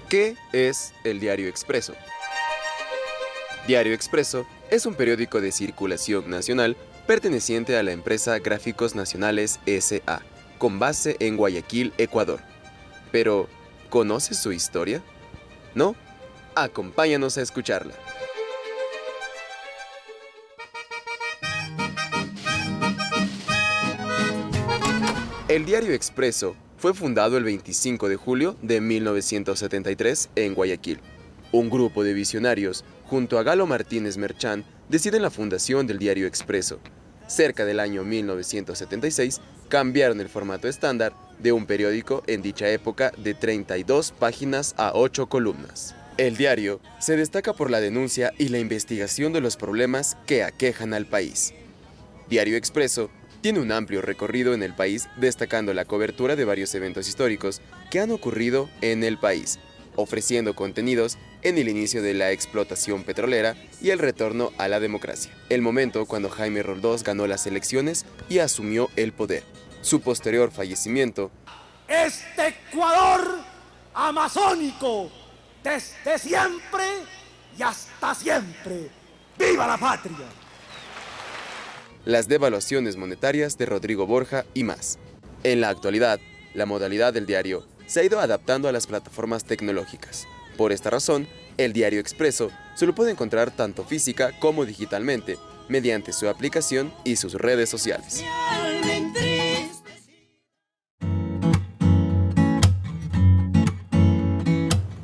¿Qué es el Diario Expreso? Diario Expreso es un periódico de circulación nacional perteneciente a la empresa Gráficos Nacionales S.A., con base en Guayaquil, Ecuador. Pero, ¿conoces su historia? ¿No? Acompáñanos a escucharla. El Diario Expreso fue fundado el 25 de julio de 1973 en Guayaquil. Un grupo de visionarios, junto a Galo Martínez Merchán, deciden la fundación del Diario Expreso. Cerca del año 1976, cambiaron el formato estándar de un periódico en dicha época de 32 páginas a 8 columnas. El diario se destaca por la denuncia y la investigación de los problemas que aquejan al país. Diario Expreso tiene un amplio recorrido en el país, destacando la cobertura de varios eventos históricos que han ocurrido en el país, ofreciendo contenidos en el inicio de la explotación petrolera y el retorno a la democracia, el momento cuando Jaime Roldós ganó las elecciones y asumió el poder, su posterior fallecimiento. Este Ecuador amazónico, desde siempre y hasta siempre. ¡Viva la patria! Las devaluaciones monetarias de Rodrigo Borja y más. En la actualidad, la modalidad del diario se ha ido adaptando a las plataformas tecnológicas. Por esta razón, el Diario Expreso se lo puede encontrar tanto física como digitalmente, mediante su aplicación y sus redes sociales.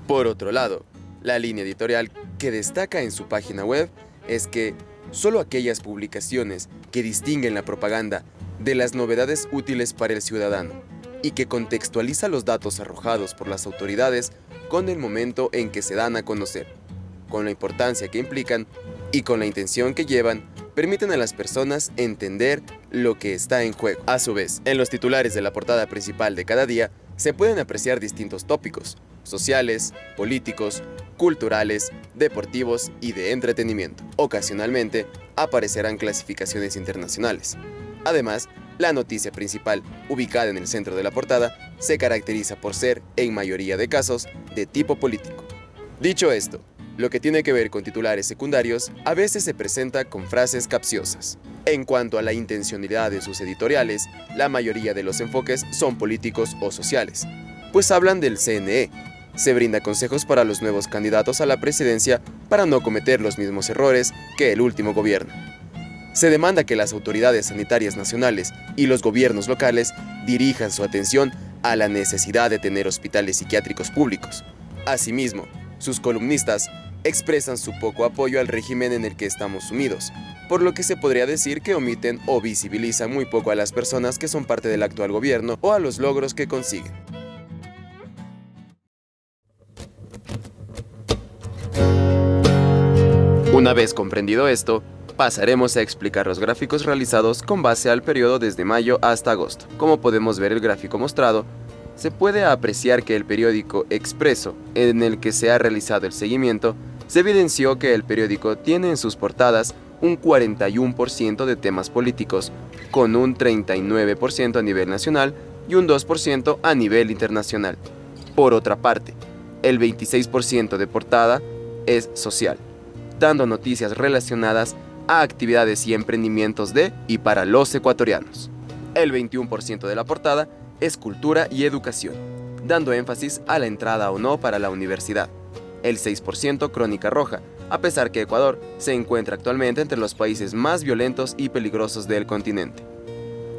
Por otro lado, la línea editorial que destaca en su página web es que solo aquellas publicaciones que distinguen la propaganda de las novedades útiles para el ciudadano y que contextualiza los datos arrojados por las autoridades con el momento en que se dan a conocer, con la importancia que implican y con la intención que llevan, permiten a las personas entender lo que está en juego. A su vez, en los titulares de la portada principal de cada día se pueden apreciar distintos tópicos sociales, políticos, culturales, deportivos y de entretenimiento. Ocasionalmente aparecerán clasificaciones internacionales. Además, la noticia principal, ubicada en el centro de la portada, se caracteriza por ser, en mayoría de casos, de tipo político. Dicho esto, lo que tiene que ver con titulares secundarios a veces se presenta con frases capciosas. En cuanto a la intencionalidad de sus editoriales, la mayoría de los enfoques son políticos o sociales, pues hablan del CNE. Se brinda consejos para los nuevos candidatos a la presidencia para no cometer los mismos errores que el último gobierno. Se demanda que las autoridades sanitarias nacionales y los gobiernos locales dirijan su atención a la necesidad de tener hospitales psiquiátricos públicos. Asimismo, sus columnistas expresan su poco apoyo al régimen en el que estamos sumidos, por lo que se podría decir que omiten o visibilizan muy poco a las personas que son parte del actual gobierno o a los logros que consiguen. Una vez comprendido esto, pasaremos a explicar los gráficos realizados con base al periodo desde mayo hasta agosto. Como podemos ver el gráfico mostrado, se puede apreciar que el periódico Expreso, en el que se ha realizado el seguimiento, se evidenció que el periódico tiene en sus portadas un 41% de temas políticos, con un 39% a nivel nacional y un 2% a nivel internacional. Por otra parte, el 26% de portada es social, dando noticias relacionadas a actividades y emprendimientos de y para los ecuatorianos. El 21% de la portada es cultura y educación, dando énfasis a la entrada o no para la universidad. El 6% crónica roja, a pesar que Ecuador se encuentra actualmente entre los países más violentos y peligrosos del continente.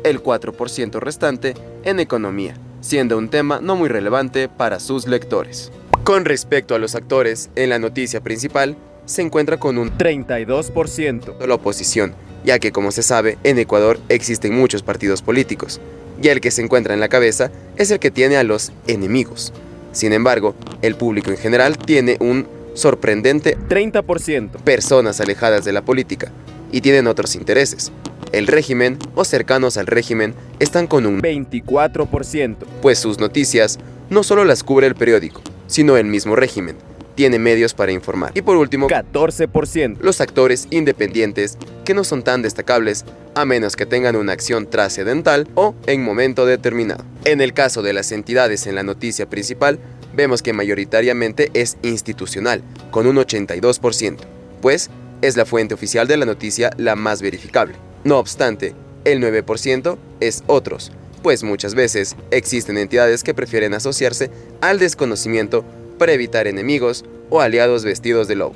El 4% restante en economía, siendo un tema no muy relevante para sus lectores. Con respecto a los actores, en la noticia principal, se encuentra con un 32% de la oposición, ya que, como se sabe, en Ecuador existen muchos partidos políticos, y el que se encuentra en la cabeza es el que tiene a los enemigos. Sin embargo, el público en general tiene un sorprendente 30% personas alejadas de la política y tienen otros intereses. El régimen o cercanos al régimen están con un 24%, pues sus noticias no solo las cubre el periódico, sino el mismo régimen. Tiene medios para informar. Y por último, 14%. Los actores independientes que no son tan destacables a menos que tengan una acción trascendental o en momento determinado. En el caso de las entidades en la noticia principal, vemos que mayoritariamente es institucional, con un 82%, pues es la fuente oficial de la noticia la más verificable. No obstante, el 9% es otros, pues muchas veces existen entidades que prefieren asociarse al desconocimiento para evitar enemigos o aliados vestidos de lobo.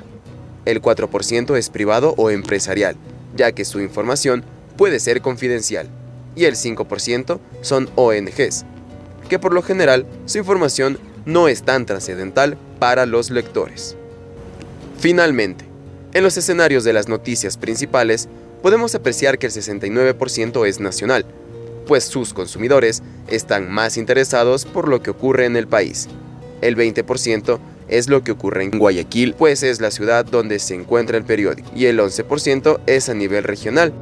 El 4% es privado o empresarial, ya que su información puede ser confidencial, y el 5% son ONGs, que por lo general su información no es tan trascendental para los lectores. Finalmente, en los escenarios de las noticias principales, podemos apreciar que el 69% es nacional, pues sus consumidores están más interesados por lo que ocurre en el país. El 20% es lo que ocurre en Guayaquil, pues es la ciudad donde se encuentra el periódico, y el 11% es a nivel regional,